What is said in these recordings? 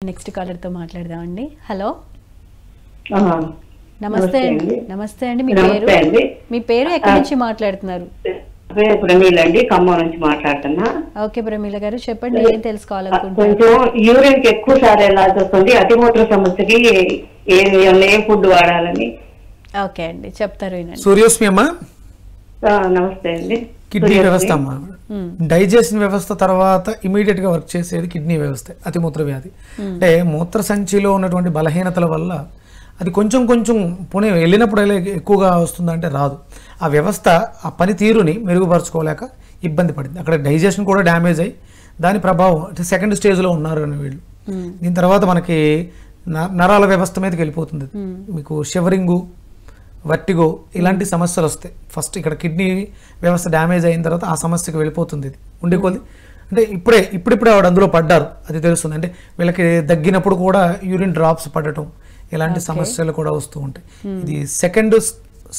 Next caller తో మాట్లాడదామండి. Hello, నమస్తే అండి. నమస్తే అండి. మీ పేరు ఎక్కడి నుంచి మాట్లాడుతున్నారు? ప్రమీల అండి, ఖమ్మం నుంచి మాట్లాడుతున్నా. ఓకే ప్రమీల గారు, చెప్పండి, ఏం తెలుసుకోవాలనుకుంటున్నారు? కొంచెం యూరిన్ కి ఎక్కువ సార్లు వెళ్ళాల్సి వస్తుంది. అతిమూత్ర సమస్యకి ఏ ఫుడ్ వాడాలని? ఓకే అండి, చెప్తారు వినండి. సూర్యోస్మి అమ్మా. నమస్తే అండి. కిడ్నీ వ్యవస్థ అమ్మా. డైజెషన్ వ్యవస్థ తర్వాత ఇమీడియట్ గా వర్క్ చేసేది కిడ్నీ వ్యవస్థ. అతిమూత్ర వ్యాధి అంటే మూత్ర సంచిలో ఉన్నటువంటి బలహీనతల వల్ల అది కొంచెం కొంచెం పుణ్యం వెళ్ళినప్పుడు ఎక్కువగా వస్తుందంటే రాదు. ఆ వ్యవస్థ ఆ పనితీరుని మెరుగుపరచుకోలేక ఇబ్బంది పడింది. అక్కడ డైజెషన్ కూడా డ్యామేజ్ అయ్యి దాని ప్రభావం సెకండ్ స్టేజ్లో ఉన్నారు అని వీళ్ళు. దీని తర్వాత మనకి నరాల వ్యవస్థ మీదకి వెళ్ళిపోతుంది. మీకు షివరింగు, వర్టిగో ఇలాంటి సమస్యలు వస్తాయి. ఫస్ట్ ఇక్కడ కిడ్నీ వ్యవస్థ డ్యామేజ్ అయిన తర్వాత ఆ సమస్యకి వెళ్ళిపోతుంది. ఇది ఉండే కొద్ది అంటే ఇప్పుడిప్పుడే ఆవిడ అందులో పడ్డారు, అది తెలుస్తుంది. అంటే వీళ్ళకి దగ్గినప్పుడు కూడా యూరిన్ డ్రాప్స్ పడటం ఇలాంటి సమస్యలు కూడా వస్తూ ఉంటాయి. ఇది సెకండ్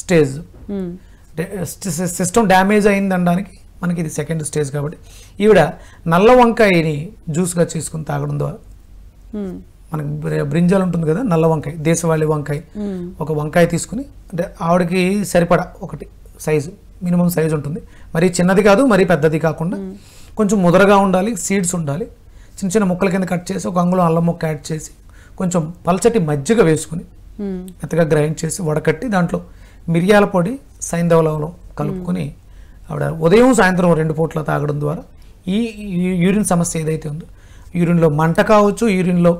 స్టేజ్. సిస్టమ్ డ్యామేజ్ అయిందనడానికి మనకి ఇది సెకండ్ స్టేజ్. కాబట్టి ఈవిడ నల్ల వంకాయని జ్యూస్గా చేసుకుని తాగడం ద్వారా, మనకి బ్రింజాల్ ఉంటుంది కదా, నల్ల వంకాయ, దేశవాళీ వంకాయ, ఒక వంకాయ తీసుకుని, అంటే ఆవిడకి సరిపడా ఒకటి సైజు, మినిమం సైజు ఉంటుంది. మరీ చిన్నది కాదు, మరీ పెద్దది కాకుండా కొంచెం ముదరగా ఉండాలి, సీడ్స్ ఉండాలి. చిన్న చిన్న ముక్కల కింద కట్ చేసి ఒక అంగుళం అల్లం ముక్క యాడ్ చేసి కొంచెం పల్చటి మజ్జిగ వేసుకుని మెత్తగా గ్రైండ్ చేసి వడకట్టి దాంట్లో మిరియాల పొడి, సైంధవ లవణం కలుపుకొని ఆవిడ ఉదయం సాయంత్రం 2 పూట్ల తాగడం ద్వారా ఈ యూరిన్ సమస్య ఏదైతే ఉందో, యూరిన్లో మంట కావచ్చు, యూరిన్లో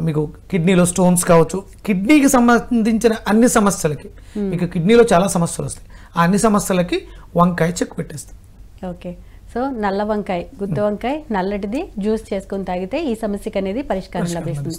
మీకు కిడ్నీలో స్టోన్స్ కావచ్చు, కిడ్నీకి సంబంధించిన అన్ని సమస్యలకి, మీకు కిడ్నీలో చాలా సమస్యలు వస్తాయి, ఆ అన్ని సమస్యలకి వంకాయ చెక్ పెట్టేస్తాం. ఓకే, సో నల్ల వంకాయ, గుత్తి వంకాయ నల్లటిది జ్యూస్ చేసుకొని తాగితే ఈ సమస్యకి అనేది పరిష్కారం లభిస్తుంది.